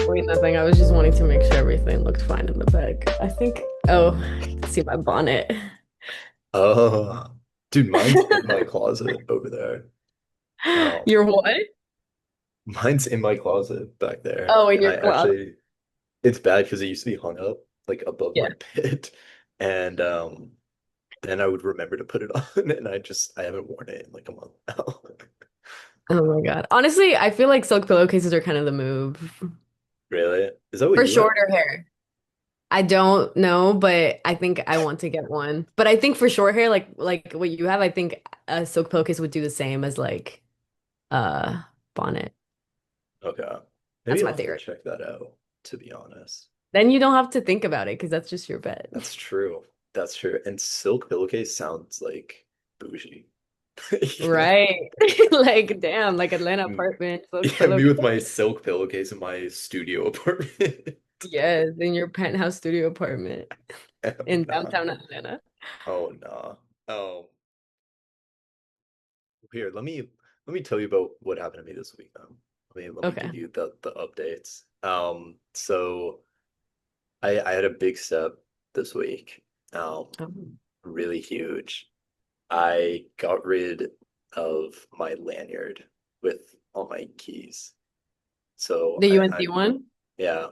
Wait, nothing. I was just wanting to make sure everything looked fine in the bag. I think, oh, I can see my bonnet. Oh, dude, mine's in my closet over there. Um, Your what? mine's in my closet back there, Oh, in and your I closet. actually, it's bad because it used to be hung up like above my Yeah. bed, and then I would remember to put it on, and I haven't worn it in like a month now. Oh my God. Honestly, I feel like silk pillowcases are kind of the move Really? Is that what for you have? shorter hair. I don't know, but I think I want to get one. But I think for short hair, like what you have, I think a silk pillowcase would do the same as like uh bonnet. Okay, maybe That's I'll my have to theory. check that out. To be honest, Then you don't have to think about it because that's just your bed. that's true. That's true. And silk pillowcase sounds like bougie. You know? Right. Like damn, like Atlanta Mm, apartment, silk yeah, me with pillowcase. my silk pillowcase in my studio apartment. Yes, in your penthouse studio apartment Oh in no. downtown Atlanta. Oh no. Here, let me tell you about what happened to me this week, though. Let me Okay. give you the updates. So I had a big step this week. Um, Really huge. I got rid of my lanyard with all my keys. So the I UNC one? yeah,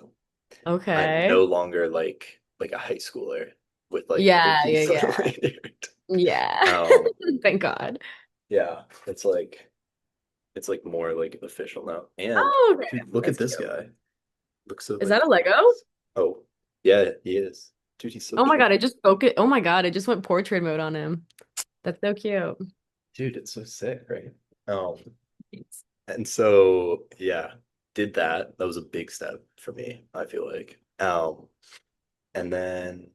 I'm Okay. no longer like a high schooler with like the Yeah, yeah, keys on a yeah. lanyard. Yeah. Um, Thank God. yeah, it's like more like official now. And Oh, okay. dude, look at That's this cute. guy. Looks so Is like that a Lego? badass. Oh, yeah, he is. Dude, he's so Oh my God, cute. it just focused. Oh my God, it just went portrait mode on him. That's so cute. Dude, it's so sick, right? Um, and so yeah, did that. That was a big step for me, I feel like. And then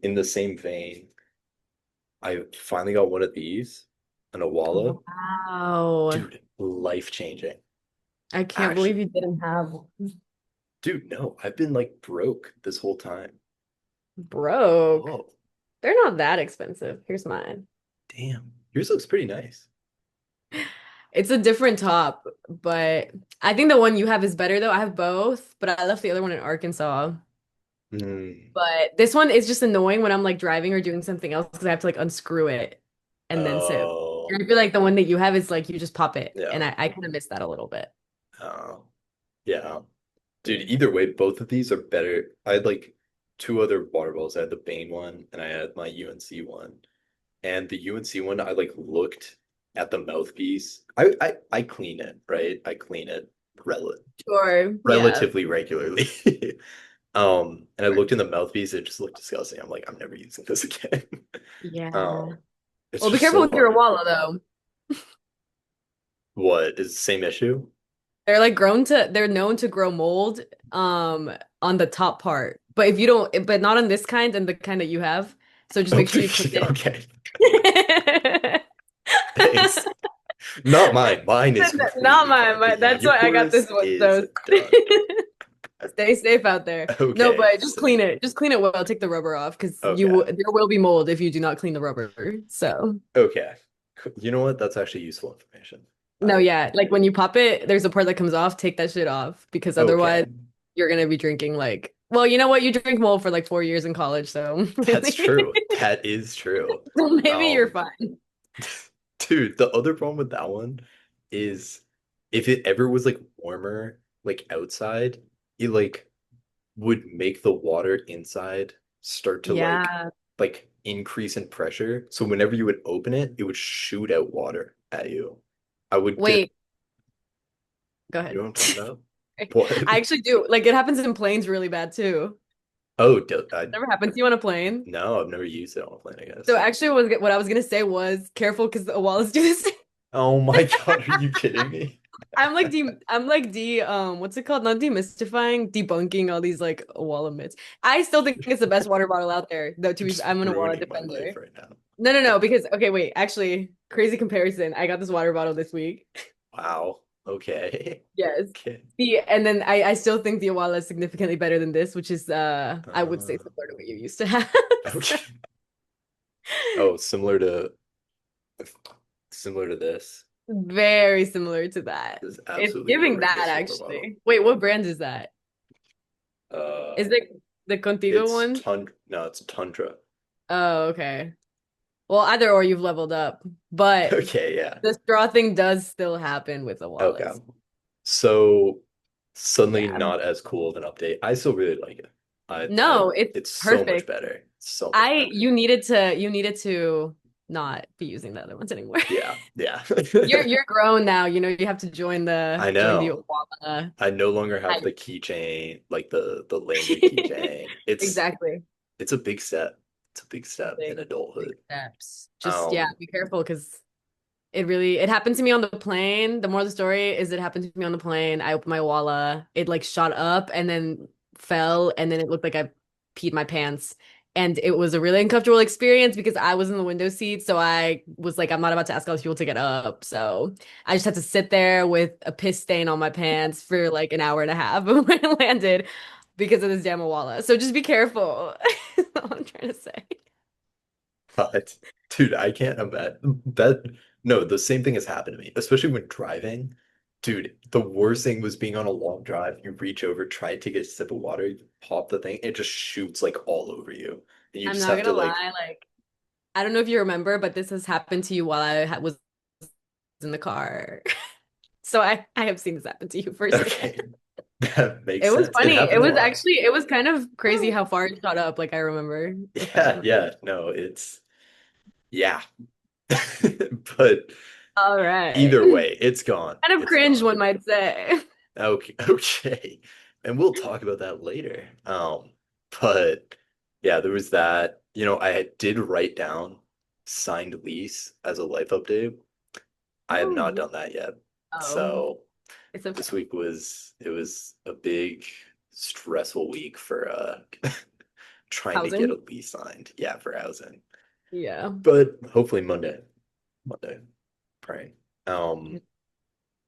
in the same vein, I finally got one of these, an Awala. Wow. Dude, life changing. I can't believe Actually, you didn't have dude, no, I've been like broke this whole time. broke. Oh, They're not that expensive. Here's mine. damn. Yours looks pretty nice. It's a different top, but I think the one you have is better though. I have both, but I left the other one in Arkansas. Hmm. But this one is just annoying when I'm like driving or doing something else because I have to like unscrew it and then sip. Oh, And I feel like the one that you have is like you just pop it. And yeah. I kind of miss that a little bit. Oh, yeah. Dude, Yeah. either way, both of these are better. I had like two other water bottles. I had the Bane one and I had my UNC one. And the UNC one, I like looked at the mouthpiece. I clean it, right? I clean it rel Sure. Yeah. relatively regularly. And I looked in the mouthpiece, it just looked disgusting. I'm like, I'm never using this again. Yeah. Um, it's Well, be just careful so with your hard. Awala though. What is the same issue? They're known to grow mold on the top part. But if you don't but not on this kind and the kind that you have. So just make sure you clean Okay, okay. it. Thanks. Not mine. Mine is Not completely mine, fine, but but yeah, that's why I got yours this one. is So done. stay safe out there. No, Okay, but just clean sick. it. Just clean it well. Take the rubber off because Okay, there will be mold if you do not clean the rubber. So okay. You know what? That's actually useful information. no, I yeah, like when you pop it, there's a part that comes off. Take that shit off because otherwise okay. you're gonna be drinking like. Well, you know what? You drink mold for like 4 years in college, so That's really, true. That is true. so maybe you're Um, fine. dude, the other problem with that one is if it ever was like warmer, like outside, it like would make the water inside start to Yeah. like increase in pressure. So whenever you would open it, it would shoot out water at you. I would get, Wait, go you know ahead. what I'm talking about? I What? actually do. Like it happens in planes really bad too. Oh, Never happens to you on a plane. no, I've never used it on a plane, I So guess. actually, what I was gonna say was careful because the Wallace do this. Oh my God, are you kidding me? I'm like what's it called? Not demystifying, debunking all these like Walla myths. I still think it's the best water bottle out there, though. You're just I'm an Walla ruining my life defender. right now. No, no, no, because okay, wait, actually, crazy comparison. I got this water bottle this week. Wow. Okay. Yes. Okay. And then I still think the Awala is significantly better than this, which is I would say Uh, similar to what you used to have. So, okay. Oh, similar to this. Very similar to that. This is It's absolutely giving that horrendous water bottle. actually. Wait, what brand is that? Is Uh, it the Contigo it's one? Tundra. No, it's Tundra. Oh, okay. Well, either or you've leveled up, but Okay, yeah. the straw thing does still happen with the Okay. wallets. So suddenly Yeah. not as cool of an update. I still really like it. I No, it's it's so much perfect. better. So much I better. you needed to not be using the other ones anymore. Yeah, yeah. You're grown now, you have to I join the know. Owala I no longer have hype. the keychain, like the lanyard keychain. Exactly. It's a big step. It's a big step in Big, big adulthood. steps. Just yeah, Um, be careful because it happened to me on the plane. The moral of the story is it happened to me on the plane. I opened my Walla, it like shot up and then fell, and then it looked like I peed my pants. And it was a really uncomfortable experience because I was in the window seat. So I was like, I'm not about to ask all these people to get up. So I just had to sit there with a piss stain on my pants for like an hour and a half when I landed because of this damn Walla. So just be careful. That's all I'm trying to say. but dude, I can't imagine that. No, the same thing has happened to me, especially when driving. Dude, the worst thing was being on a long drive. You reach over, try to take a sip of water, you pop the thing, it just shoots like all over you. And you I'm just not have to gonna like, lie, like I don't know if you remember, but this has happened to you while was in the car. So I have seen this happen to you firsthand. okay, that makes It was sense. It funny. happened a lot. It was kind of crazy how far it shot up. Like I remember, if I Yeah, remember. yeah, no, yeah. But All right. either way, it's gone. Kind of It's cringe, gone. one might say. Okay, okay. And we'll talk about that later. But yeah, there was that. I did write down signed lease as a life update. I have Oh, not yeah. done that yet. Oh, So it's okay. this week was a big stressful week for trying to get a Housing. lease signed. Yeah, for housing. Yeah. But hopefully Monday, praying. Um,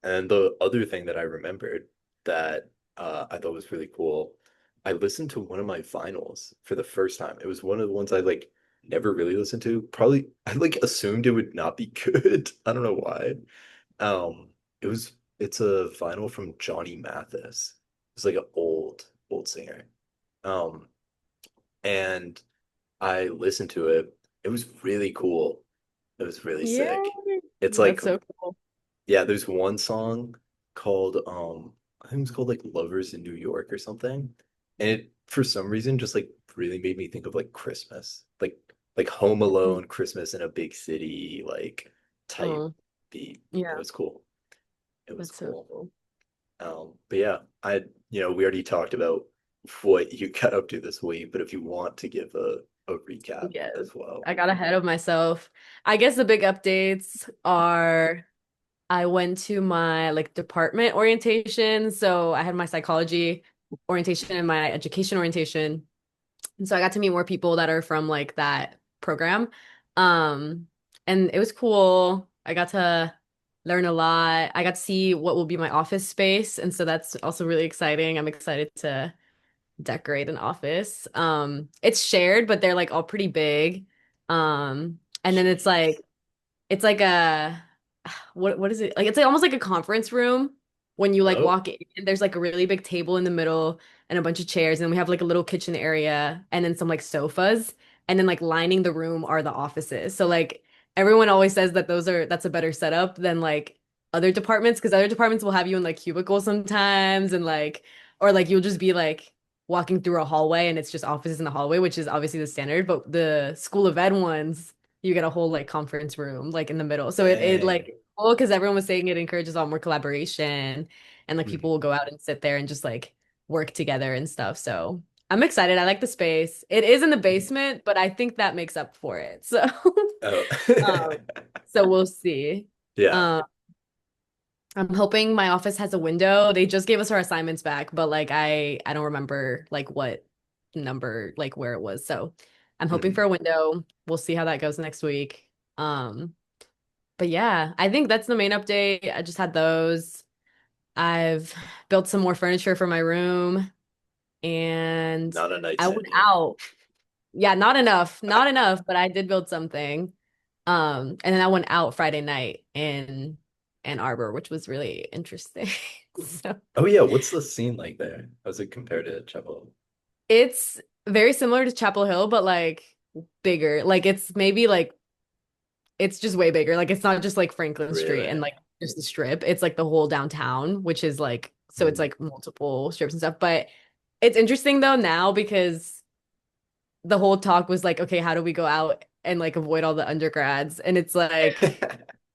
and the other thing that I remembered that I thought was really cool, I listened to one of my finals for the first time. It was one of the ones I like never really listened to. Probably I like assumed it would not be good. I don't know why. Um, it's a vinyl from Johnny Mathis. It's like an old singer. Um, and I listened to it. It was really cool. It was really sick. Yay. It's like That's so cool. yeah, there's one song called I think it's called like Lovers in New York or something. And it for some reason just like really made me think of like Christmas. Like Home Alone, Christmas in a big city, like type Oh, beat. It yeah. was cool. It was That's so cool. cool. But yeah, we already talked about what you got up to this week, but if you want to give a recap Yes. as well. I got ahead of myself. I guess the big updates are I went to my like department orientation. So I had my psychology orientation and my education orientation. And so I got to meet more people that are from like that program. Um, and it was cool. I got to learn a lot. I got to see what will be my office space. And so that's also really exciting. I'm excited to decorate an office. It's shared, but they're like all pretty big. And then Jeez. it's like a what is it? Like it's like almost like a conference room when you like Oh, walk in. There's like a really big table in the middle and a bunch of chairs, and we have like a little kitchen area and then some like sofas, and then like lining the room are the offices. So like everyone always says that that's a better setup than like other departments because other departments will have you in like cubicles sometimes and like or like you'll just be like walking through a hallway and it's just offices in the hallway, which is obviously the standard, but the School of Ed ones you get a whole like conference room like in the middle. So it dang. like well, because everyone was saying it encourages a lot more collaboration and like Hmm. people will go out and sit there and just like work together and stuff. So I'm excited. I like the space. It is in the basement, but I think that makes up for it. So Oh. um so we'll see. Yeah. Um I'm hoping my office has a window. They just gave us our assignments back, but like I don't remember like what number like where it was. So I'm hoping for Mhm. a window. We'll see how that goes next week. Um but yeah, I think that's the main update. I just had those. I've built some more furniture for my room and Not a I nightstand went yet. out. Yeah, not enough, not enough, but I did build something. And then I went out Friday night in Ann Arbor, which was really interesting. So Oh yeah, what's the scene like there? How's it compared to Chapel? it's very similar to Chapel Hill, but like bigger. Like it's maybe like it's just way bigger. Like it's not just like Franklin Street Really? and like just the strip. It's like the whole downtown, which is like so it's Hmm. like multiple strips and stuff. But it's interesting though now because the whole talk was like, okay, how do we go out and like avoid all the undergrads? And it's like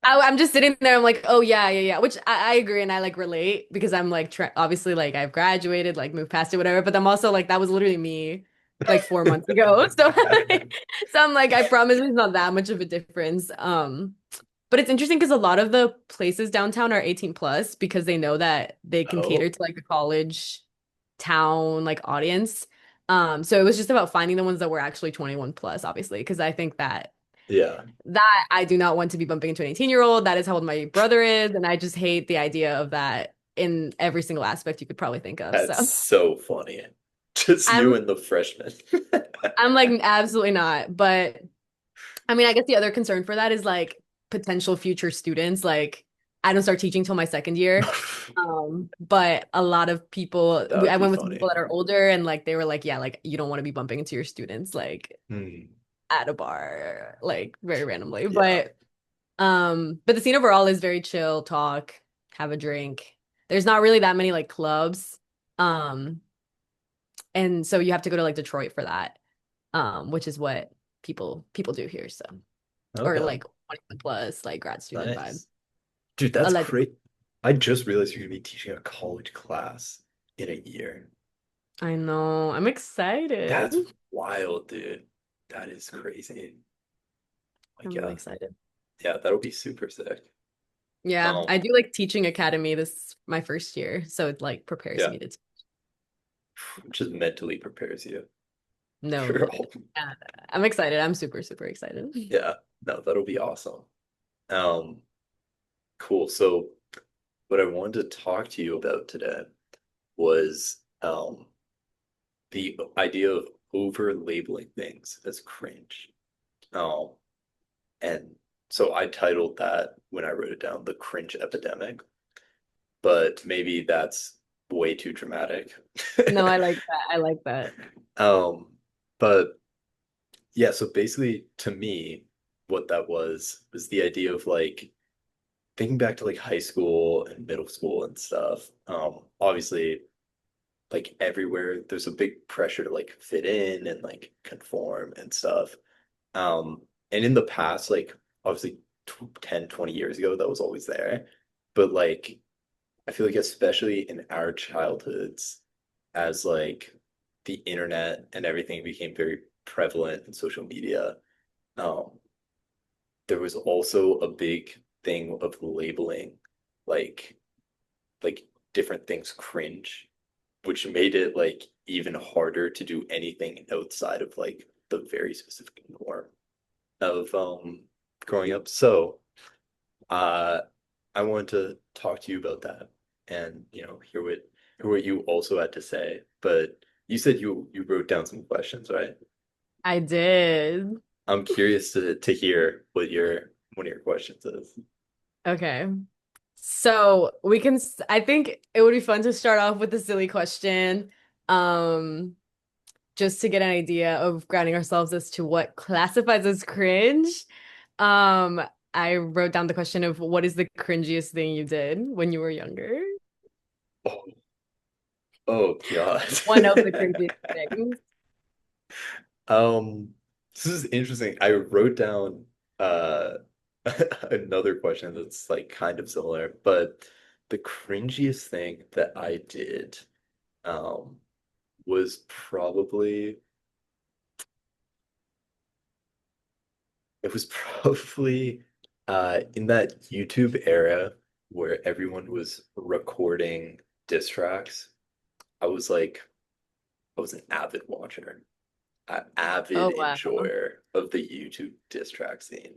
I'm just sitting there. I'm like, oh yeah, yeah, yeah. Which I agree and I like relate because I'm like tra obviously like I've graduated, like moved past it, whatever. But I'm also like that was literally me like 4 months ago. So so I'm like, I promise it's not that much of a difference. But it's interesting because a lot of the places downtown are 18 plus because they know that they can cater Oh, to like the college town like audience. So it was just about finding the ones that were actually 21 plus, obviously, because I think that yeah. I do not want to be bumping into an 18-year-old. That is how old my brother is, and I just hate the idea of that in every single aspect you could probably think of. That's So so funny. Just you I'm and the freshman. I'm like absolutely not. But I mean, I guess the other concern for that is like potential future students. Like I don't start teaching till my second year. But a lot of people, That would I be went with some people funny. that are older, and like they were like, yeah, like you don't want to be bumping into your students like Hmm. at a bar, like very randomly. Yeah. But the scene overall is very chill, talk, have a drink. There's not really that many like clubs. Um, and so you have to go to like Detroit for that. Which is what people do here. So or Okay. like 21 plus, like grad student vibe. Nice. Dude, that's Allegedly. great. I just realized you're gonna be teaching a college class in a year. I know. I'm excited. That's wild, dude. That is crazy. My I'm really God. excited. Yeah, that'll be super sick. Yeah, Um, I do like teaching academy this my first year, so it like prepares yeah, me to just mentally prepares you no. for all. Yeah, I'm excited. I'm super, super excited. Yeah, no, that'll be awesome. Um, cool. So what I wanted to talk to you about today was the idea of over labeling things as cringe. Um, and so I titled that when I wrote it down, the cringe epidemic, but maybe that's way too dramatic. No, I like that. I like that. Um, but yeah, so basically to me, what that was the idea of like thinking back to like high school and middle school and stuff. Obviously like everywhere there's a big pressure to like fit in and like conform and stuff. And in the past, like obviously 10, 20 years ago, that was always there. But like I feel like especially in our childhoods, as like the internet and everything became very prevalent in social media, um, there was also a big thing of labeling like like different things cringe, which made it like even harder to do anything outside of like the very specific norm of growing up. So uh I wanted to talk to you about that and hear what you also had to say. But you said you wrote down some questions, right? I did. I'm curious to hear what your one of your questions is. Okay. So we can, I think it would be fun to start off with a silly question. Um, just to get an idea of grounding ourselves as to what classifies as cringe. Um, I wrote down the question of what is the cringiest thing you did when you were younger? Oh, oh God. One of the cringiest things. Um, this is interesting. I wrote down another question that's like kind of similar, but the cringiest thing that I did um was probably it was probably in that YouTube era where everyone was recording diss tracks. I was like I was an avid watcher, an avid Oh wow. enjoyer of the YouTube diss track scene.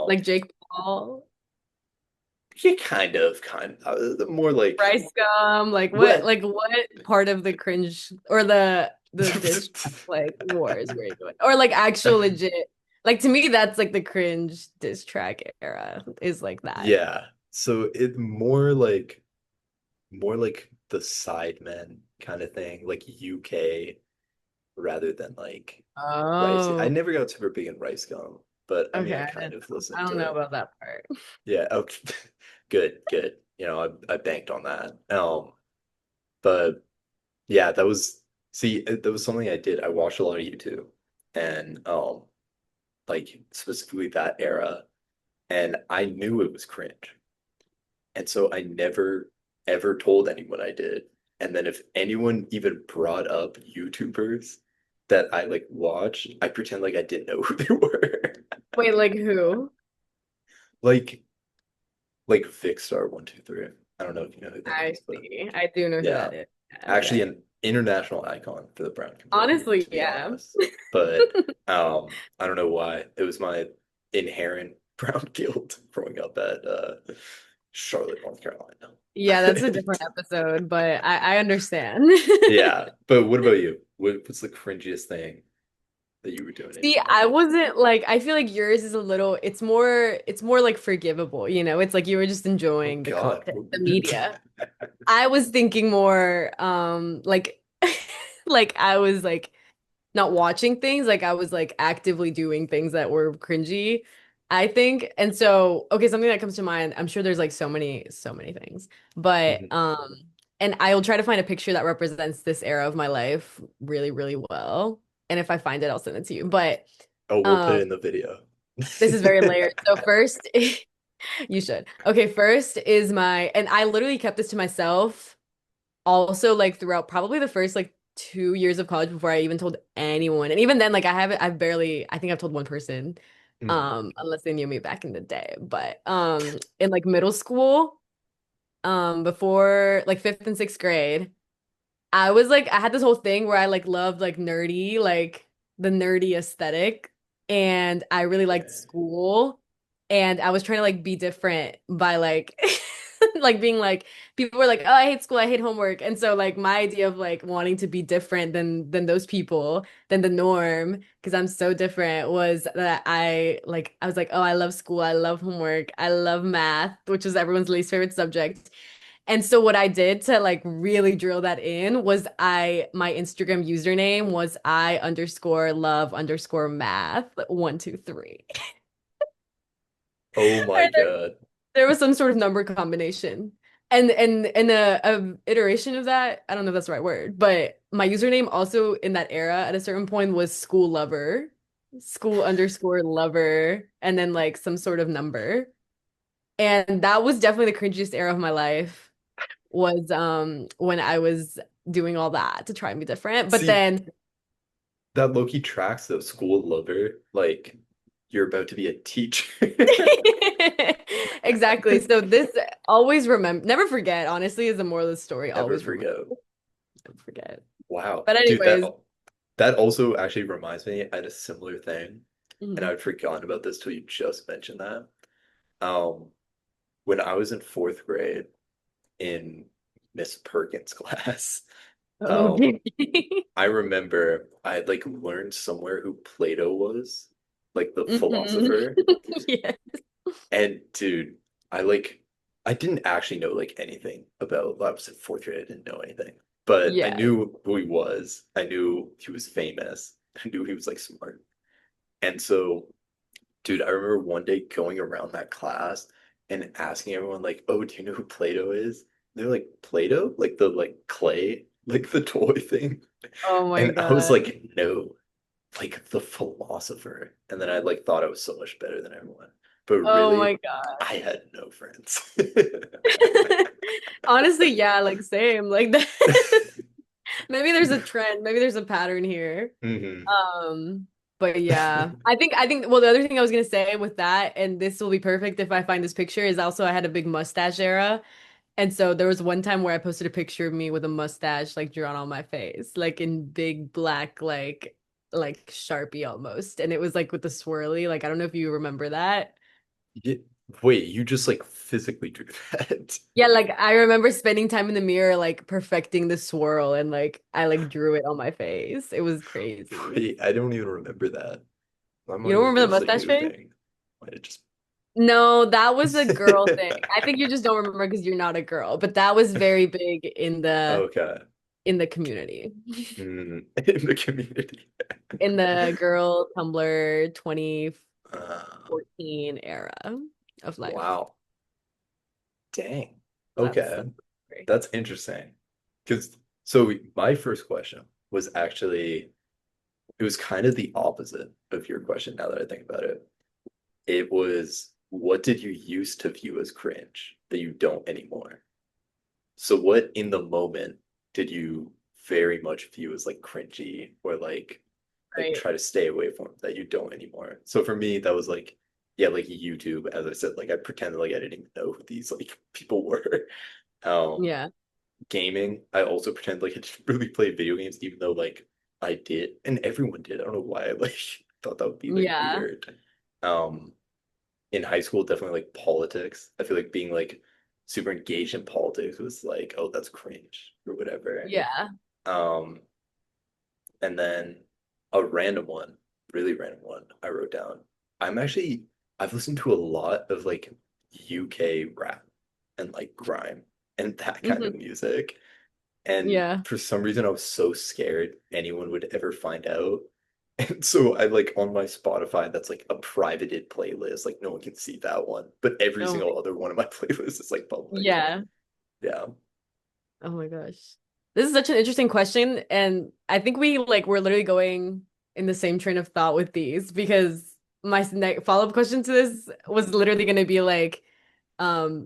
Like Um, Jake Paul, yeah, kind of, more like Rice Gum, what? like what part of the cringe or the the diss track, like wars were you going, or like actual legit, like to me that's like the cringe diss track era is like that. Yeah. So it more like the Sidemen kind of thing, like UK rather than like Rice. I Oh, never got super big in Rice Gum, but I mean I okay. kind of I listened don't know to about that part. yeah, okay. Good, good. You know, I banked on that. But yeah, that was see, that was something I did. I watched a lot of YouTube and like specifically that era, and I knew it was cringe. And so I never ever told anyone I did. And then if anyone even brought up YouTubers that I like watched, I pretend like I didn't know who they were. Wait, like who? Like like Vicstar123. I don't know if you know who that I is, but see. I do know who yeah. that is. Yeah, Actually okay. an international icon for the brown community, Honestly, to be yeah. honest. But I don't know why. It was my inherent brown guilt growing up at Charlotte, North Carolina. Yeah, that's a different episode, but I understand. Yeah, but what about you? What's the cringiest thing that you were doing in See, I childhood? wasn't like I feel like yours is a little it's more like forgivable, you know? It's like you were just Oh enjoying the God. content, the media. I was thinking more like like I was like not watching things, like I was like actively doing things that were cringy, I think. And so, okay, something that comes to mind, I'm sure there's like so many things. But Mhm. and I'll try to find a picture that represents this era of my life really, really well. And if I find it, I'll send it to you. But Oh, we'll put um it in the video. this is very layered. So first, you should. Okay, first is my, and I literally kept this to myself also like throughout probably the first like 2 years of college before I even told anyone. And even then, like I've barely, I think I've told one person, Mm. unless they knew me back in the day. But in like middle school, before like fifth and sixth grade, I was like, I had this whole thing where I like loved like nerdy, like the nerdy aesthetic. And I really liked Okay. school. And I was trying to like be different by like like being like people were like, oh, I hate school, I hate homework. And so like my idea of like wanting to be different than those people, than the norm, because I'm so different, was that I was like, oh, I love school, I love homework, I love math, which is everyone's least favorite subject. And so what I did to like really drill that in was my Instagram username was I underscore love underscore math 123. Oh my Or God. there was some sort of number combination. And a iteration of that, I don't know if that's the right word, but my username also in that era at a certain point was school lover, school underscore lover, and then like some sort of number. And that was definitely the cringiest era of my life was when I was doing all that to try and be different. But See, then that Loki tracks the school lover, like you're about to be a teacher. exactly. So this always remember never forget, honestly, is the moral of the story. Never Always remember. forget. Never forget. Wow. But Dude, anyways, that also actually reminds me, I had a similar thing, and mhm. I'd forgotten about this till you just mentioned that. Um, when I was in fourth grade in Miss Perkins' class, um, Okay. I remember I had like learned somewhere who Plato was, like the Mhm. philosopher. Yeah. And dude, I like I didn't actually know like anything about I was in fourth grade, I didn't know anything. But I Yeah. knew who he was. I knew he was famous. I knew he was like smart. And so, dude, I remember one day going around that class and asking everyone, like, oh, do you know who Plato is? They're like, Plato? Like the like clay, like the toy thing. Oh my And I was God. like, no, like the philosopher. And then I like thought I was so much better than everyone. But Oh my really, God. I had no friends. Honestly, yeah, like same. Like that. Maybe there's a trend. Maybe there's a pattern here. hmm Um, but yeah, I think well the other thing I was gonna say with that, and this will be perfect if I find this picture, is also I had a big mustache era. And so there was one time where I posted a picture of me with a mustache like drawn on my face, like in big black, like Sharpie almost. And it was like with the swirly, like I don't know if you remember that. Yeah, Wait, you just like physically drew that? Yeah, like I remember spending time in the mirror, like perfecting the swirl, and like I like drew it on my face. It was crazy. Wait, I don't even remember that. My You don't mind was remember the just a mustache you phase? thing. Might have just No, that was a girl thing. I think you just don't remember because you're not a girl, but that was very big Okay. in the community. In the community. In the girl Tumblr Uh, 2014 era of life. wow. Dang. So Okay. that's great. That's interesting. Because so my first question was actually it was kind of the opposite of your question now that I think about it. It was what did you used to view as cringe that you don't anymore? So what in the moment did you very much view as like cringy or like Right. try to stay away from that you don't anymore? So for me, that was like yeah, like YouTube, as I said, like I pretended like I didn't even know who these like people were. Um, Yeah. gaming, I also pretend like I didn't really play video games, even though like I did, and everyone did. I don't know why I like thought that would be like Yeah. weird. Um, in high school, definitely like politics. I feel like being like super engaged in politics was like, oh, that's cringe or whatever. Yeah. Um, and then a random one, really random one, I wrote down. I'm actually I've listened to a lot of like UK rap and like grime and that kind of Hmm. music. And Yeah. for some reason, I was so scared anyone would ever find out. And so I like on my Spotify, that's like a privated playlist. Like no one can see that one. But every Oh single other one of my playlists is like public. yeah. Yeah. Oh my gosh. This is such an interesting question, and I think we like we're literally going in the same train of thought with these because my follow-up question to this was literally going to be like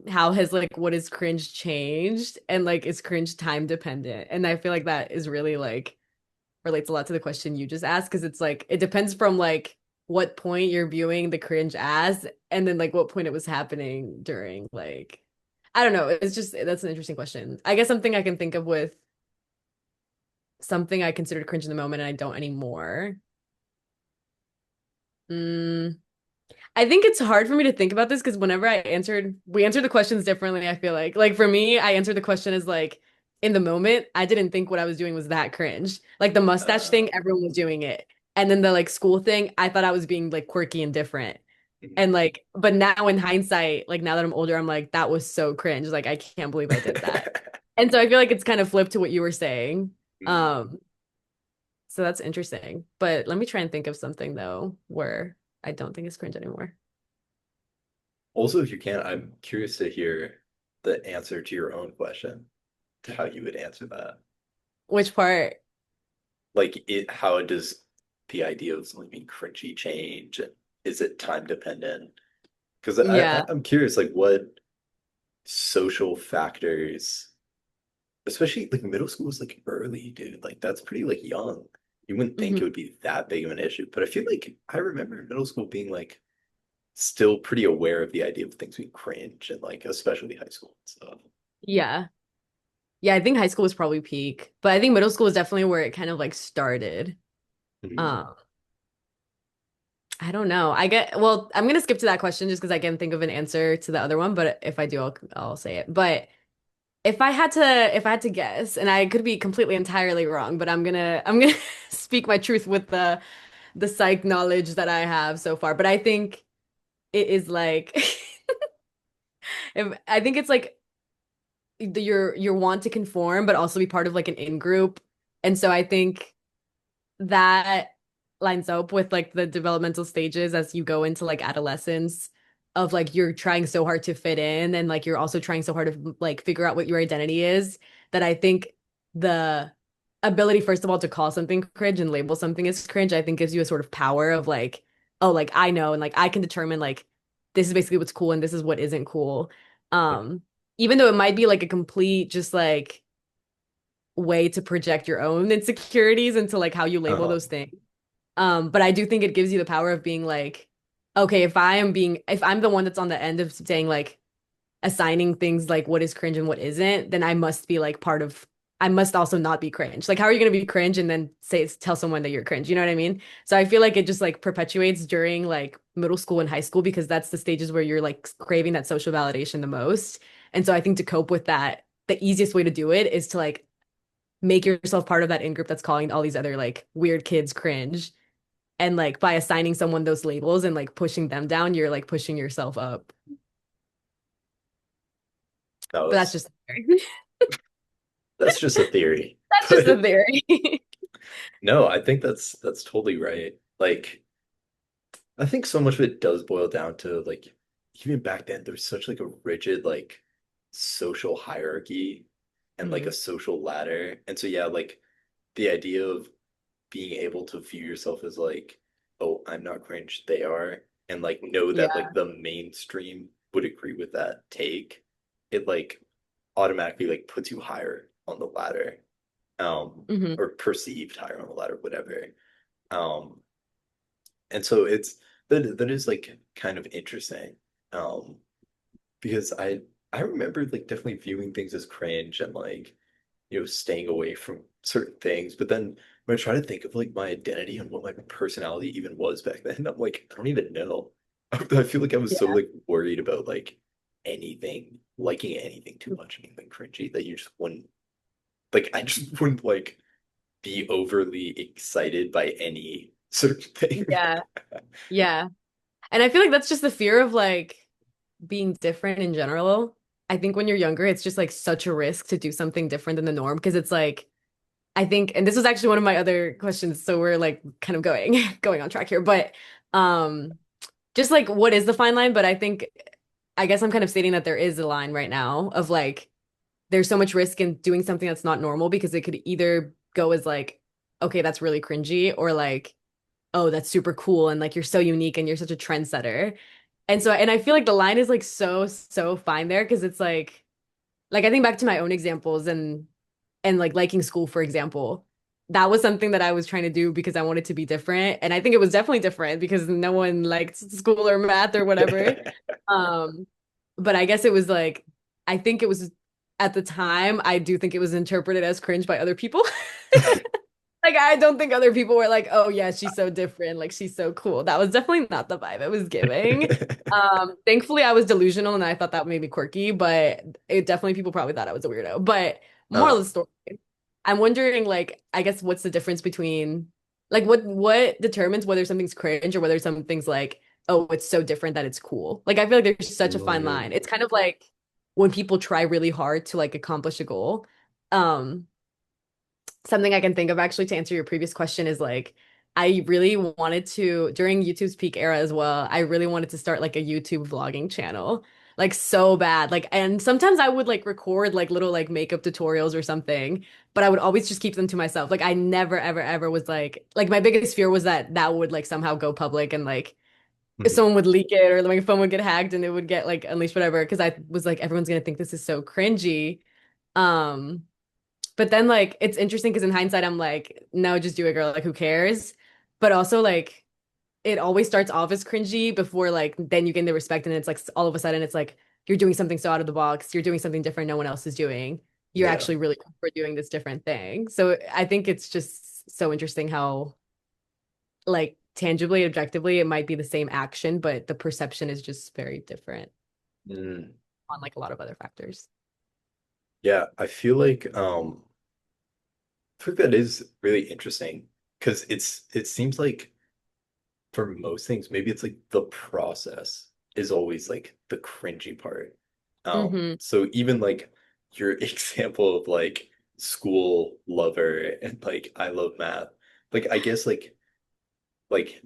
how has like what is cringe changed and like is cringe time dependent? And I feel like that is really like relates a lot to the question you just asked because it's like it depends from like what point you're viewing the cringe as and then like what point it was happening during like I don't know. It's just that's an interesting question. I guess something I can think of with something I considered cringe in the moment and I don't anymore. Mm, I think it's hard for me to think about this because whenever we answered the questions differently, I feel like for me, I answered the question as like in the moment, I didn't think what I was doing was that cringe. Like the mustache Uh, thing, everyone was doing it. And then the like school thing, I thought I was being like quirky and different. And like, but now in hindsight, like now that I'm older, I'm like, that was so cringe. Like I can't believe I did that. And so I feel like it's kind of flipped to what you were saying. Um, so that's interesting. But let me try and think of something though where I don't think it's cringe anymore. Also, if you can, I'm curious to hear the answer to your own question, to how you would answer that. Which part? Like how does the idea of something being cringy change and is it time dependent? Because Yeah. I'm curious, like what social factors, especially like middle school is like early, dude. Like that's pretty like young. You wouldn't think Hmm. it would be that big of an issue, but I feel like I remember middle school being like still pretty aware of the idea of things being cringe and like especially high school and stuff. Yeah. Yeah, I think high school was probably peak, but I think middle school is definitely where it kind of like started. Mhm. Um, I don't know. Well, I'm gonna skip to that question just because I can't think of an answer to the other one, but if I do, I'll say it. But if I had to guess, and I could be completely entirely wrong, but I'm gonna speak my truth with the psych knowledge that I have so far. But I think it is like if I think it's like your want to conform, but also be part of like an in group. And so I think that lines up with like the developmental stages as you go into like adolescence of like you're trying so hard to fit in and like you're also trying so hard to like figure out what your identity is that I think the ability first of all to call something cringe and label something as cringe I think gives you a sort of power of like oh like I know and like I can determine like this is basically what's cool and this is what isn't cool um even though it might be like a complete just like way to project your own insecurities into like how you label Uh-huh. those things. But I do think it gives you the power of being like, okay, if I'm the one that's on the end of saying like assigning things like what is cringe and what isn't, then I must be like part of I must also not be cringe. Like, how are you going to be cringe and then tell someone that you're cringe? You know what I mean? So I feel like it just like perpetuates during like middle school and high school because that's the stages where you're like craving that social validation the most. And so I think to cope with that, the easiest way to do it is to like make yourself part of that in group that's calling all these other like weird kids cringe. And like by assigning someone those labels and like pushing them down, you're like pushing yourself up. That But that's was just that's just a theory. that's just a But theory. no, I think that's totally right. Like I think so much of it does boil down to like even back then there's such like a rigid like social hierarchy and like a Mhm. social ladder. And so yeah, like the idea of being able to view yourself as like, oh, I'm not cringe, they are, and like know that Yeah. like the mainstream would agree with that take, it like automatically like puts you higher on the ladder, Hmm. or perceived higher on the ladder, whatever. Um, and so it's that is like kind of interesting. Um, because I remember like definitely viewing things as cringe and like staying away from certain things. But then when I try to think of like my identity and what my personality even was back then, I'm like, I don't even know. I feel like I was so Yeah. like worried about like anything, liking anything too much, anything cringy that you just wouldn't like I just wouldn't like be overly excited by any certain thing. Yeah. Yeah. And I feel like that's just the fear of like being different in general. I think when you're younger, it's just like such a risk to do something different than the norm because it's like I think, and this was actually one of my other questions, so we're like kind of going going on track here, but um just like what is the fine line? But I guess I'm kind of stating that there is a line right now of like there's so much risk in doing something that's not normal because it could either go as like, okay, that's really cringy, or like, oh, that's super cool and like you're so unique and you're such a trendsetter. And so, and I feel like the line is like so fine there because it's like I think back to my own examples and like liking school, for example. That was something that I was trying to do because I wanted to be different. And I think it was definitely different because no one liked school or math or whatever. Um, but I guess it was like, I think it was at the time, I do think it was interpreted as cringe by other people. Like, I don't think other people were like, oh, yeah, she's so different. Like, she's so cool. That was definitely not the vibe it was giving. Thankfully, I was delusional and I thought that made me quirky, but it definitely people probably thought I was a weirdo. But moral of Uh, the story, I'm wondering, like, I guess what's the difference between, like, what determines whether something's cringe or whether something's like, oh, it's so different that it's cool. Like, I feel like there's such a fine line. mm, It's kind of like when people try really hard to like accomplish a goal. Um, Something I can think of actually to answer your previous question is like I really wanted to during YouTube's peak era as well. I really wanted to start like a YouTube vlogging channel. Like so bad. Like and sometimes I would like record like little like makeup tutorials or something, but I would always just keep them to myself. Like I never ever was like my biggest fear was that that would like somehow go public and like if mhm. someone would leak it or like, my phone would get hacked and it would get like unleashed whatever because I was like everyone's gonna think this is so cringy. Um but then like it's interesting because in hindsight I'm like, no, just do it, girl. Like who cares? But also like it always starts off as cringy before like then you gain the respect and it's like all of a sudden it's like you're doing something so out of the box. You're doing something different no one else is doing. You're Yeah. actually really cool for doing this different thing. So I think it's just so interesting how like tangibly, objectively, it might be the same action, but the perception is just very different Mm. on like a lot of other factors. Yeah, I think that is really interesting because it seems like for most things, maybe it's like the process is always like the cringy part. Hmm. So even like your example of like school lover and like I love math, like I guess like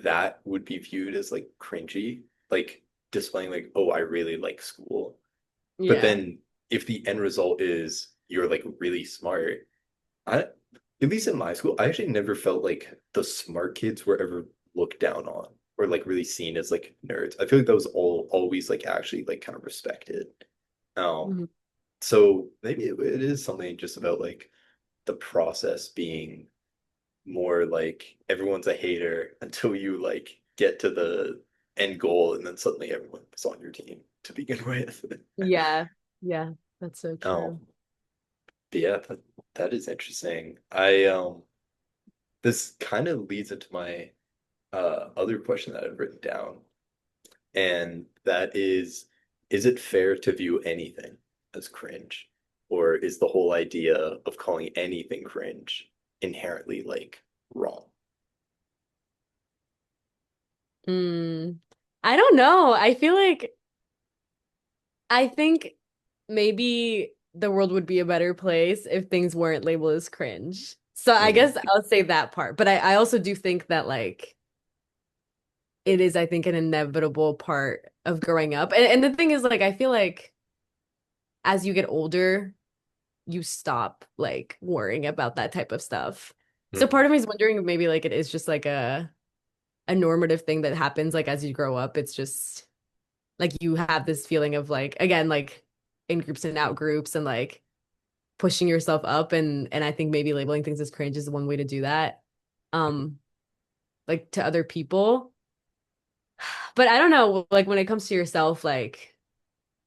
that would be viewed as like cringy, like displaying like, oh, I really like school. But Yeah. then if the end result is you're like really smart, I at least in my school, I actually never felt like the smart kids were ever looked down on or like really seen as like nerds. I feel like that was all always like actually like kind of respected. Um, Mhm. so maybe it is something just about like the process being more like everyone's a hater until you like get to the end goal and then suddenly everyone's on your team to begin with. Yeah. Yeah. That's so Um, true. But yeah, that is interesting. I this kind of leads into my other question that I've written down, and that is it fair to view anything as cringe? Or is the whole idea of calling anything cringe inherently like wrong? Mm, I don't know. I think maybe the world would be a better place if things weren't labeled as cringe. So I Mhm. guess I'll say that part. But I also do think that like it is, I think, an inevitable part of growing up. And the thing is, like, I feel like as you get older, you stop like worrying about that type of stuff. So Mhm. part of me is wondering if maybe like it is just like a normative thing that happens like as you grow up. It's just like you have this feeling of like again like in groups and out groups and like pushing yourself up and I think maybe labeling things as cringe is one way to do that. Um like to other people. But I don't know like when it comes to yourself like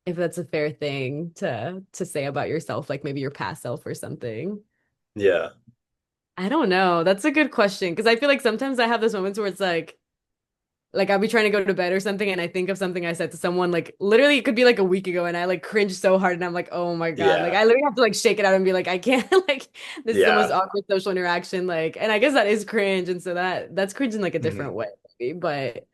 if that's a fair thing to say about yourself like maybe your past self or something. Yeah. I don't know. That's a good question because I feel like sometimes I have those moments where it's like I'll be trying to go to bed or something and I think of something I said to someone like literally it could be like a week ago and I like cringe so hard and I'm like, "Oh my God." Like Yeah. I literally have to like shake it out and be like, "I can't like this is the most Yeah. awkward social interaction like." And I guess that is cringe and so that's cringe in like a different Mhm. way maybe, but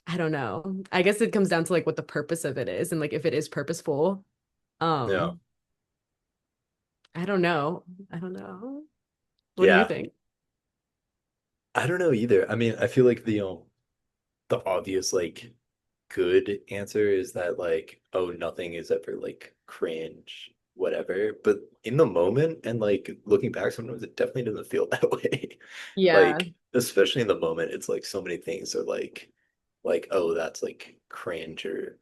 I don't know. I guess it comes down to like what the purpose of it is and like if it is purposeful. Yeah. Um I don't know. I don't know. What do you Yeah. think? I don't know either. I mean, I feel like the obvious like good answer is that like, oh, nothing is ever like cringe, whatever. But in the moment and like looking back, sometimes it definitely doesn't feel that way. Yeah. Like, especially in the moment, it's like so many things are like, oh, that's like cringe or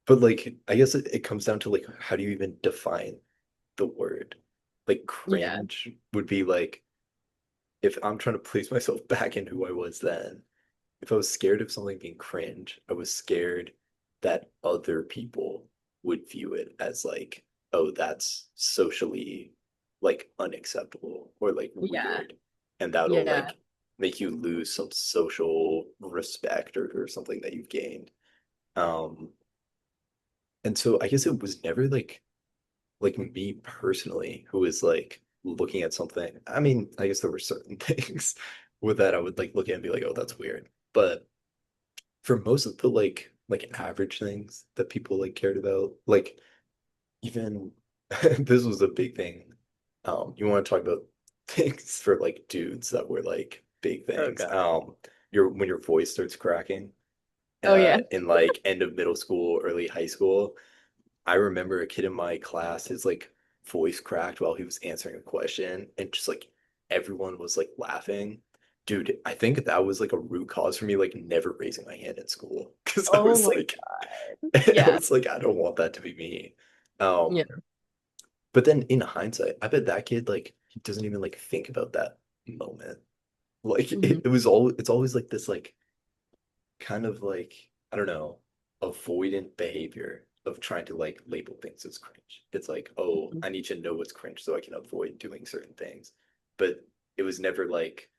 but like I guess it comes down to like how do you even define the word? Like Yeah. cringe would be like if I'm trying to place myself back in who I was then, if I was scared of something being cringe, I was scared that other people would view it as like, oh, that's socially like unacceptable or like Yeah. weird. And that'll Yeah. like make you lose some social respect or something that you've gained. Um, and so I guess it was never like me personally who was like looking at something. I mean, I guess there were certain things with that I would like look at and be like, oh, that's weird. But for most of the like average things that people like cared about, like even this was a big thing. You want to talk about things for like dudes that were like big Oh things. God. Your when your voice starts cracking, Oh yeah. in like end of middle school, early high school. I remember a kid in my class, his like voice cracked while he was answering a question, and just like everyone was like laughing. Dude, I think that was like a root cause for me like never raising my hand in school because I Oh was my like, God. I Yeah. was like, I don't want that to be me. Yeah. But then in hindsight, I bet that kid like he doesn't even like think about that moment. Like Mhm. it was all it's always like this like kind of like, I don't know, avoidant behavior of trying to like label things as cringe. It's like, oh, Mhm. I need to know what's cringe so I can avoid doing certain things. But it was never like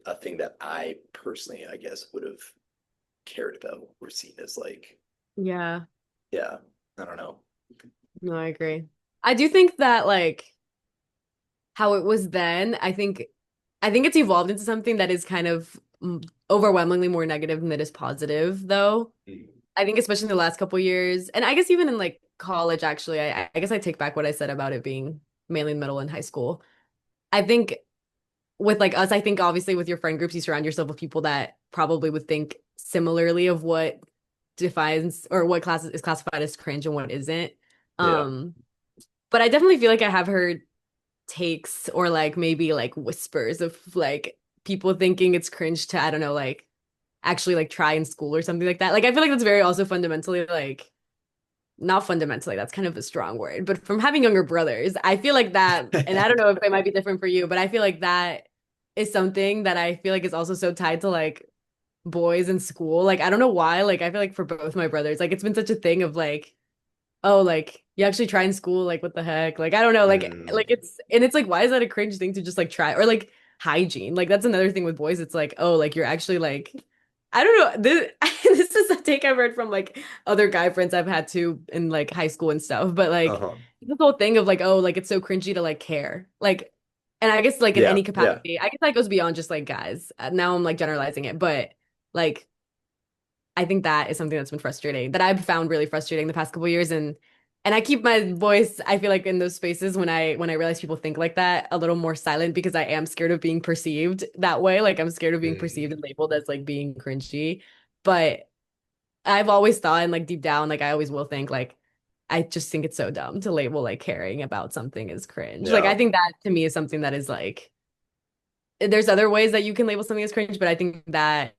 a thing that I personally, I guess, would have cared about or seen as like, Yeah. yeah, I don't know. No, I agree. I do think that like how it was then, I think it's evolved into something that is kind of overwhelmingly more negative than it is positive, though. Mm. I think especially in the last couple years, and I guess even in like college, actually, I guess I take back what I said about it being mainly in middle and high school. I think with like us, I think obviously with your friend groups, you surround yourself with people that probably would think similarly of what defines or what class is classified as cringe and what isn't. Yeah. Um, but I definitely feel like I have heard takes or like maybe like whispers of like people thinking it's cringe to, I don't know, like actually like try in school or something like that. Like I feel like that's very also fundamentally like not fundamentally, that's kind of a strong word, but from having younger brothers, I feel like that, and I don't know if it might be different for you, but I feel like that is something that I feel like is also so tied to like boys in school. Like I don't know why, like I feel like for both my brothers, like it's been such a thing of like oh, like you actually try in school, like what the heck? Like I don't know, like Mm, it's like why is that a cringe thing to just like try? Or like hygiene. Like that's another thing with boys. It's like, oh, like you're actually like I don't know. This is a take I've heard from like other guy friends I've had too in like high school and stuff. But like uh-huh. this whole thing of like, oh, like it's so cringy to like care. Like and I guess like in Yeah, any yeah. capacity, I guess that goes beyond just like guys. Now I'm like generalizing it, but like I think that is something that's been frustrating that I've found really frustrating the past couple of years and I keep my voice I feel like in those spaces when I realize people think like that a little more silent because I am scared of being perceived that way like I'm scared of being perceived Mm, and labeled as like being cringy but I've always thought and like deep down like I always will think like I just think it's so dumb to label like caring about something as cringe like yeah, I think that to me is something that is like there's other ways that you can label something as cringe but I think that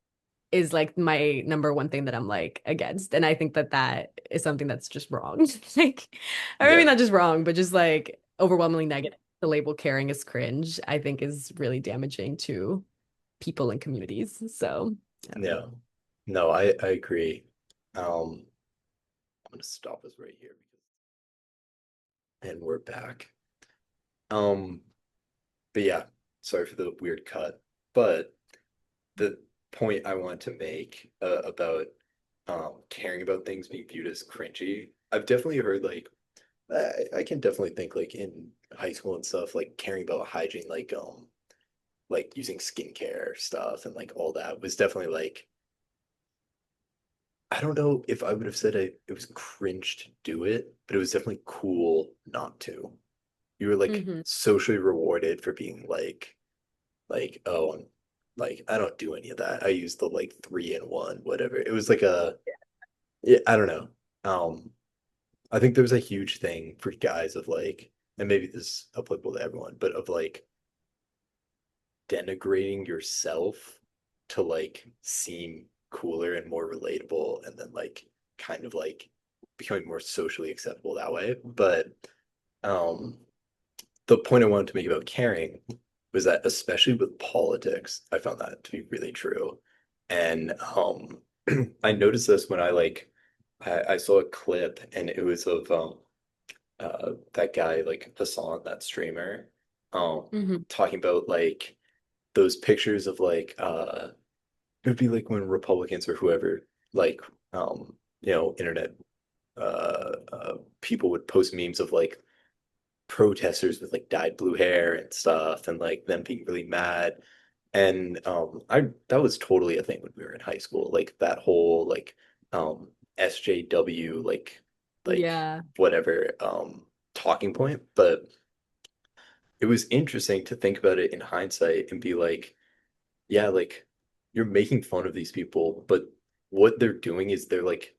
is like my number one thing that I'm like against. And I think that that is something that's just wrong. Like, or maybe yeah, not just wrong, but just like overwhelmingly negative. The label caring as cringe, I think is really damaging to people and communities. So, I don't know. yeah. No, I agree. I'm gonna stop us right here and we're back. Um, but yeah, sorry for the weird cut. But the point I want to make about caring about things being viewed as cringy, I've definitely heard like I can definitely think like in high school and stuff, like caring about hygiene, like using skincare stuff and like all that was definitely like I don't know if I would have said it was cringe to do it, but it was definitely cool not to. You were like Hmm. socially rewarded for being like oh like I don't do any of that. I use the like 3-in-1 whatever. It was like a yeah, I don't know. Um I think there was a huge thing for guys of like and maybe this is applicable to everyone, but of like denigrating yourself to like seem cooler and more relatable and then like kind of like becoming more socially acceptable that way. But um the point I wanted to make about caring was that especially with politics, I found that to be really true. And I noticed this when I like I saw a clip and it was of that guy like Hassan, that streamer, Hmm. talking about like those pictures of like it would be like when Republicans or whoever like internet people would post memes of like protesters with like dyed blue hair and stuff and like them being really mad and I that was totally a thing when we were in high school like that whole like SJW like Yeah. whatever talking point but it was interesting to think about it in hindsight and be like yeah, like you're making fun of these people, but what they're doing is they're like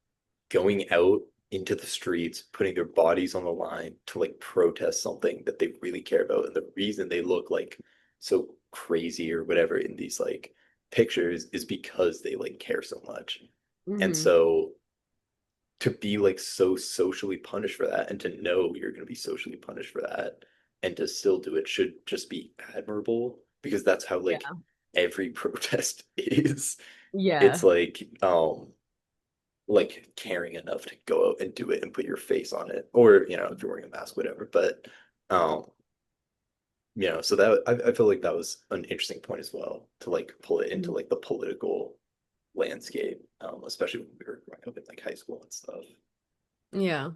going out into the streets, putting their bodies on the line to like protest something that they really care about. And the reason they look like so crazy or whatever in these like pictures is because they like care so much. And Hmm. so to be like so socially punished for that and to know you're going to be socially punished for that and to still do it should just be admirable because that's how Yeah. like every protest is. It's Yeah. like caring enough to go out and do it and put your face on it or if you're wearing a mask whatever but um so that I feel like that was an interesting point as well to like pull it into Mhm. like the political landscape especially when we were growing up in like high school and stuff. Yeah.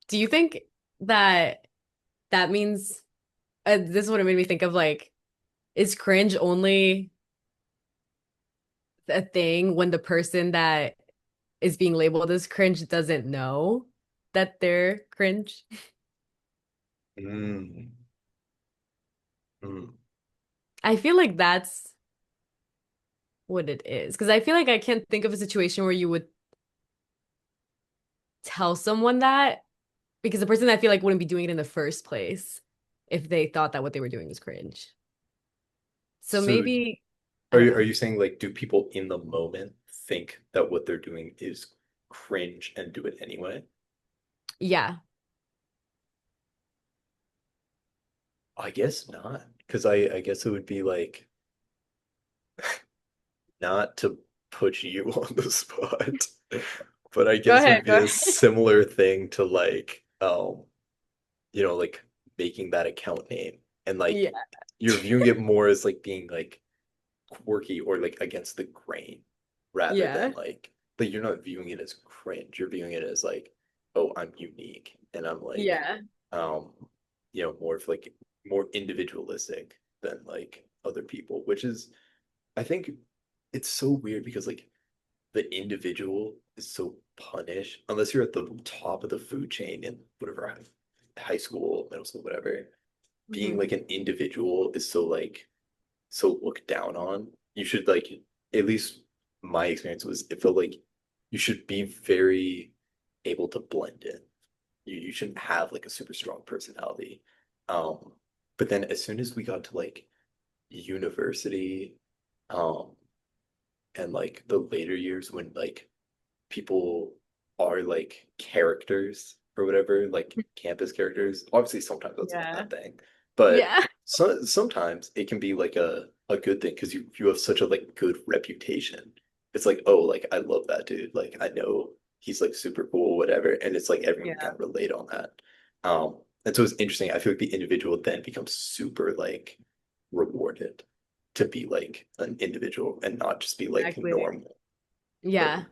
Do you think that that means this is what it made me think of like, is cringe only a thing when the person that is being labeled as cringe doesn't know that they're cringe? Mm, mm. I feel like that's what it is. Because I feel like I can't think of a situation where you would tell someone that because the person I feel like wouldn't be doing it in the first place if they thought that what they were doing was cringe. So So maybe, I are don't you are know. you saying like do people in the moment think that what they're doing is cringe and do it anyway? Yeah. I guess not, because I guess it would be like not to put you on the spot. but I Go guess it ahead, would be go a ahead. similar thing to like like making that account name and like Yeah, you're viewing it more as like being like quirky or like against the grain rather than yeah, like you're not viewing it as cringe. You're viewing it as like, oh, I'm unique and I'm like yeah, um more of like more individualistic than like other people, which is I think it's so weird because like the individual is so punished unless you're at the top of the food chain in whatever high school, middle school, whatever. Being hmm like an individual is so like so looked down on. You should like at least my experience was it felt like you should be very able to blend in. You shouldn't have like a super strong personality. Um, but then as soon as we got to like university, um, and like the later years when like people are like characters or whatever, like campus characters. Obviously, sometimes that's a yeah, bad thing, but yeah, sometimes it can be like a good thing because you have such a like good reputation. It's like, oh, like I love that dude. Like I know he's like super cool, whatever, and it's like everyone can yeah. kind of relate on that. And so it's interesting. I feel like the individual then becomes super like rewarded to be like an individual and not just be like Exactly. normal. Yeah, Right.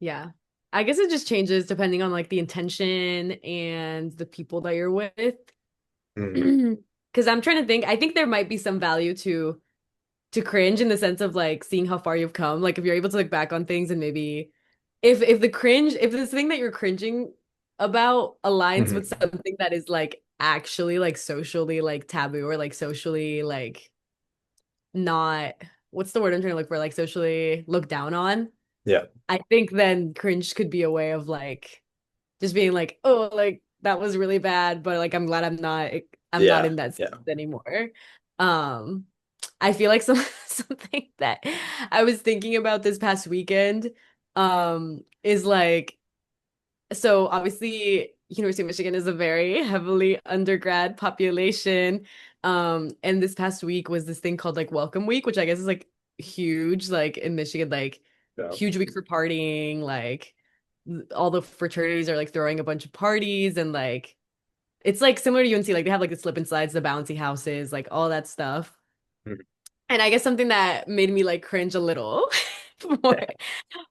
yeah. I guess it just changes depending on like the intention and the people that you're with. Mm. Because I'm trying to think, I think there might be some value to cringe in the sense of like seeing how far you've come. Like if you're able to look back on things and maybe if the cringe, if this thing that you're cringing about aligns with Mhm. something that is like actually like socially like taboo or like socially like not what's the word I'm trying to look for? Like socially looked down on. Yeah. I think then cringe could be a way of like just being like, oh, like that was really bad, but like I'm glad I'm not Yeah. in that Yeah. space anymore. Um, I feel like something that I was thinking about this past weekend, is like so obviously University of Michigan is a very heavily undergrad population. And this past week was this thing called like Welcome Week, which I guess is like huge, like in Michigan, like Yeah. huge week for partying, like all the fraternities are like throwing a bunch of parties and like it's like similar to UNC, like they have like the slip and slides, the bouncy houses, like all that stuff. Mhm. And I guess something that made me like cringe a little more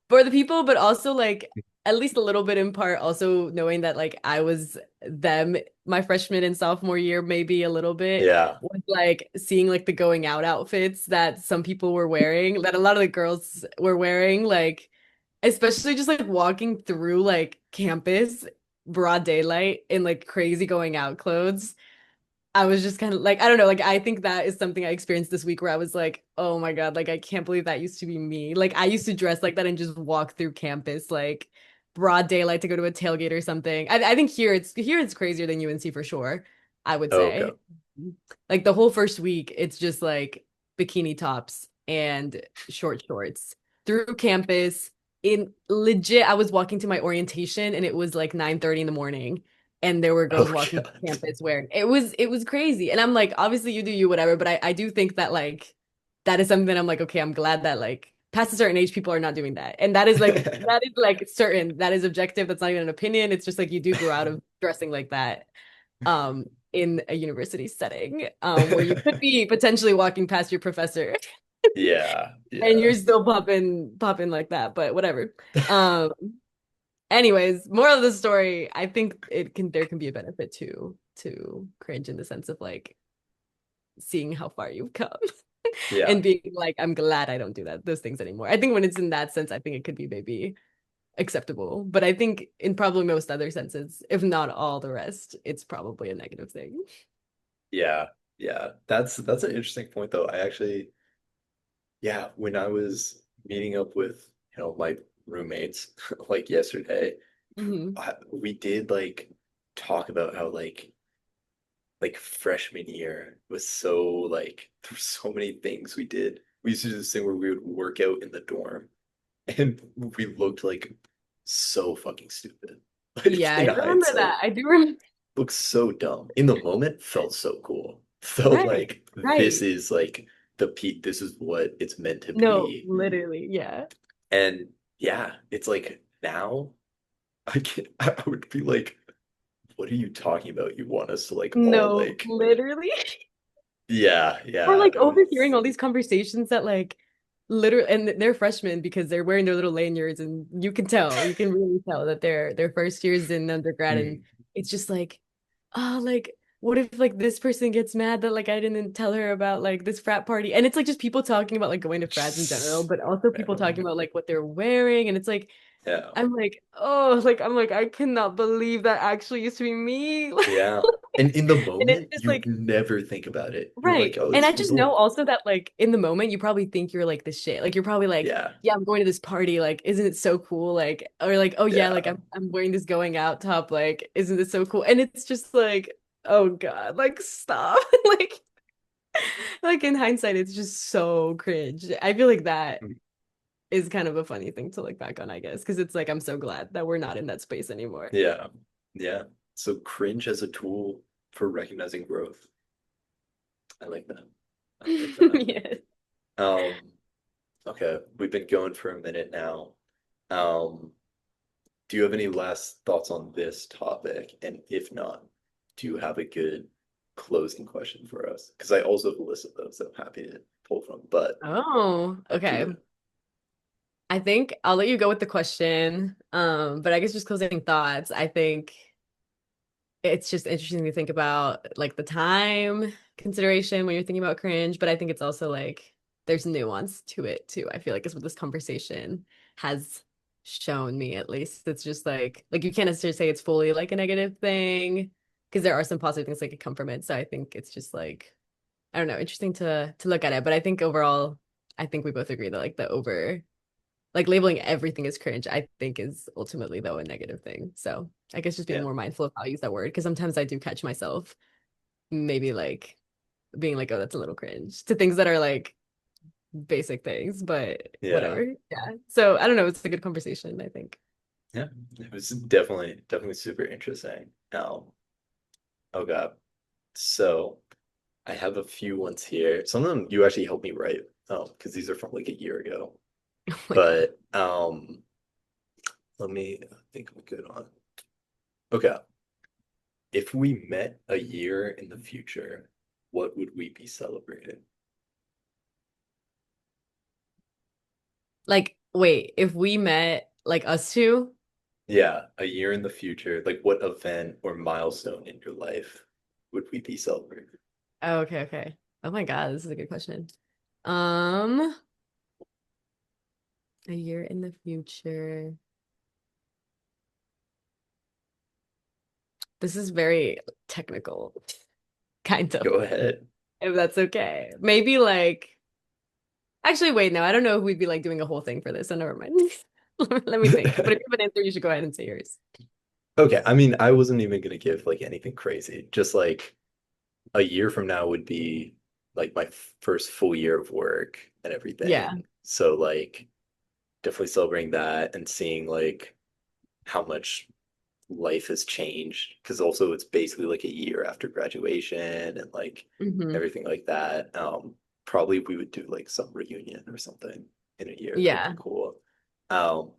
for the people, but also like at least a little bit in part, also knowing that like I was them my freshman and sophomore year, maybe a little bit, Yeah. was like seeing like the going out outfits that some people were wearing, that a lot of the girls were wearing, like especially just like walking through like campus, broad daylight in like crazy going out clothes. I was just kind of like, I don't know, like I think that is something I experienced this week where I was like, oh my God, like I can't believe that used to be me. Like I used to dress like that and just walk through campus like broad daylight to go to a tailgate or something. I think here it's crazier than UNC for sure, I would Oh, okay. say. Like the whole first week, it's just like bikini tops and short shorts through campus. In legit, I was walking to my orientation and it was like 9:30 in the morning and there were Oh girls walking God. campus wearing it was crazy. And I'm like, obviously you do you, whatever, but I do think that like that is something that I'm like, okay, I'm glad that like past a certain age people are not doing that. And that is like certain, that is objective, that's not even an opinion. It's just like you do grow out of dressing like that in a university setting, where you could be potentially walking past your professor Yeah. and you're Yeah. still popping like that, but whatever. Um Anyways, moral of the story, I think there can be a benefit to cringe in the sense of like seeing how far you've come Yeah. and being like, I'm glad I don't do those things anymore. I think when it's in that sense, I think it could be maybe acceptable. But I think in probably most other senses, if not all the rest, it's probably a negative thing. Yeah. Yeah. That's an interesting point though. I actually, yeah, when I was meeting up with, my roommates like yesterday, Hmm we did like talk about how like freshman year was so like there were so many things we did. We used to do this thing where we would work out in the dorm and we looked like so fucking stupid. Like Yeah, I in remember hindsight, that. I do remember. looked so dumb. In the moment, felt so cool. Felt Right, like this right. is like the peak. This is what it's meant to No, be. literally, yeah. And yeah, it's like now I would be like, what are you talking about? You want us to like all No, like, literally. yeah, Or yeah, like overhearing all these conversations that like literally and they're freshmen because they're wearing their little lanyards and you can really tell that they're first years in undergrad and mm, it's just like, oh, like what if like this person gets mad that like I didn't tell her about like this frat party? And it's like just people talking about like going to frats in general, but also people talking random. about like what they're wearing and it's like Yeah, I'm like, oh, like I'm like I cannot believe that actually used to be me. yeah. And in the And it's moment, just you like never think about it. You're like, right. oh, And these I just know people. also that like in the moment you probably think you're like the shit. Like you're probably like, Yeah, yeah, I'm going to this party. Like, isn't it so cool? Like, or like, oh yeah, like yeah. I'm wearing this going out top. Like, isn't it so cool? And it's just like, oh God, like stop. Like in hindsight, it's just so cringe. I feel like that Mm, is kind of a funny thing to look back on, I guess, because it's like I'm so glad that we're not in that space anymore. yeah, yeah. So cringe as a tool for recognizing growth. I like that. I like that. Yeah. Um, okay, we've been going for a minute now. Um, do you have any last thoughts on this topic? And if not, do you have a good closing question for us? Because I also have a list of those that I'm happy to pull from, but Oh, up to okay. you. I think I'll let you go with the question. But I guess just closing thoughts. I think it's just interesting to think about like the time consideration when you're thinking about cringe, but I think it's also like there's nuance to it too. I feel like is what this conversation has shown me at least. It's just like you can't necessarily say it's fully like a negative thing because there are some positive things that could come from it. So I think it's just like I don't know, interesting to look at it. But I think overall, I think we both agree that like the over like labeling everything as cringe, I think is ultimately though a negative thing. So I guess just being Yeah, more mindful of how I use that word because sometimes I do catch myself maybe like being like, oh, that's a little cringe to things that are like basic things, but yeah, whatever. Yeah. So I don't know. It's a good conversation, I think. yeah. It was definitely super interesting. Oh God. So I have a few ones here. Some of them you actually helped me write, because these are from like a year ago. Oh my God. But let me think of a good one. Okay. If we met a year in the future, what would we be celebrating? Like, wait, if we met like us two, Yeah, a year in the future, like what event or milestone in your life would we be celebrating? oh, okay, okay. Oh my God, this is a good question. Um, a year in the future. This is very technical, kind of. Go ahead. If that's okay. Maybe like actually wait, no, I don't know if we'd be like doing a whole thing for this, so never mind. Let me think. But if you have an answer, you should go ahead and say yours. Okay, I mean, I wasn't even gonna give like anything crazy. Just like a year from now would be like my first full year of work and Yeah. everything. So like definitely celebrating that and seeing like how much life has changed because also it's basically like a year after graduation and like Hmm. everything like that. Probably we would do like some reunion or something in a year. That would be Yeah. cool. Um,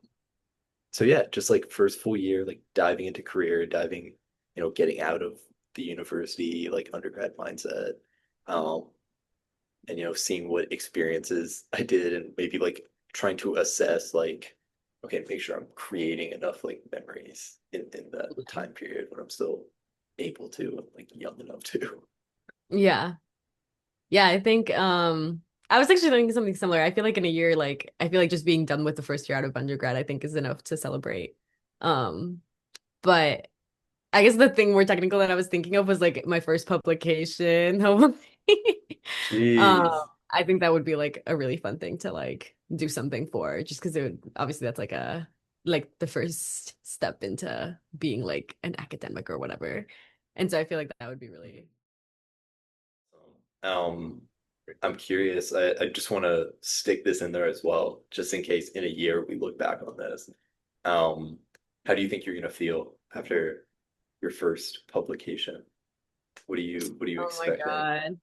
so yeah, just like first full year, like diving into career, diving, getting out of the university, like undergrad mindset. Um, and seeing what experiences I did and maybe like trying to assess like okay, make sure I'm creating enough like memories in that time period when I'm still able to and like young enough to. Yeah. Yeah, I think I was actually thinking something similar. I feel like in a year, like I feel like just being done with the first year out of undergrad, I think is enough to celebrate. Um, but I guess the thing more technical that I was thinking of was like my first publication, hopefully. Um, Jeez. I think that would be like a really fun thing to like do something for, just because it would obviously that's like a like the first step into being like an academic or whatever. And so I feel like that would be really Um, I'm curious. I just want to stick this in there as well, just in case in a year we look back on this. Um, how do you think you're gonna feel after your first publication? What are you oh my expecting? God.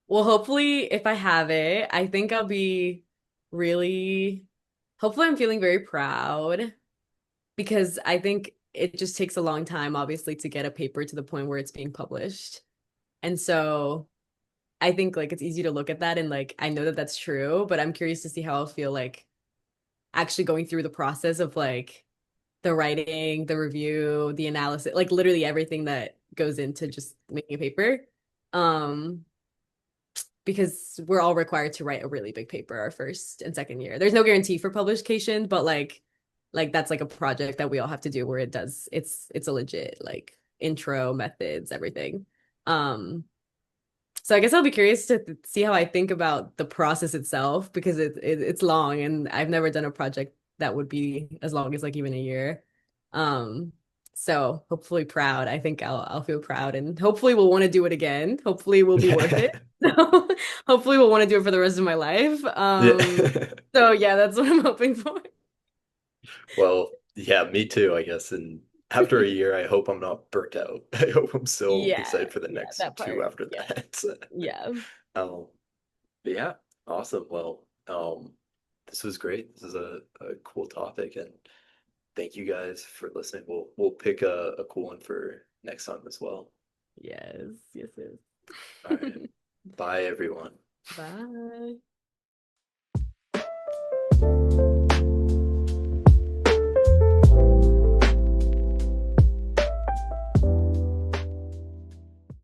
Well, hopefully, if I have it, I think I'll be really, hopefully, I'm feeling very proud. because I think it just takes a long time, obviously, to get a paper to the point where it's being published. And so I think like it's easy to look at that and like I know that that's true, but I'm curious to see how I'll feel like actually going through the process of like the writing, the review, the analysis, like literally everything that goes into just making a paper. Um, because we're all required to write a really big paper our first and second year. There's no guarantee for publication, but like that's like a project that we all have to do where it's a legit like intro methods, everything. Um, so I guess I'll be curious to see how I think about the process itself because it's long and I've never done a project that would be as long as like even a year. Um, so hopefully proud. I think I'll feel proud and hopefully we'll want to do it again. Hopefully it will be worth it. So hopefully we'll want to do it for the rest of my life. Yeah. So yeah, that's what I'm hoping for. Well, yeah, me too, I guess. And after a year, I hope I'm not burnt out. I hope I'm still Yeah, excited for the yeah, next that two part. after Yeah, that. yeah. Um, but yeah, awesome. Well, this was great. This is a cool topic, and thank you guys for listening. We'll pick a cool one for next time as well. Yes, yes, All yes. right. Bye, everyone. Bye.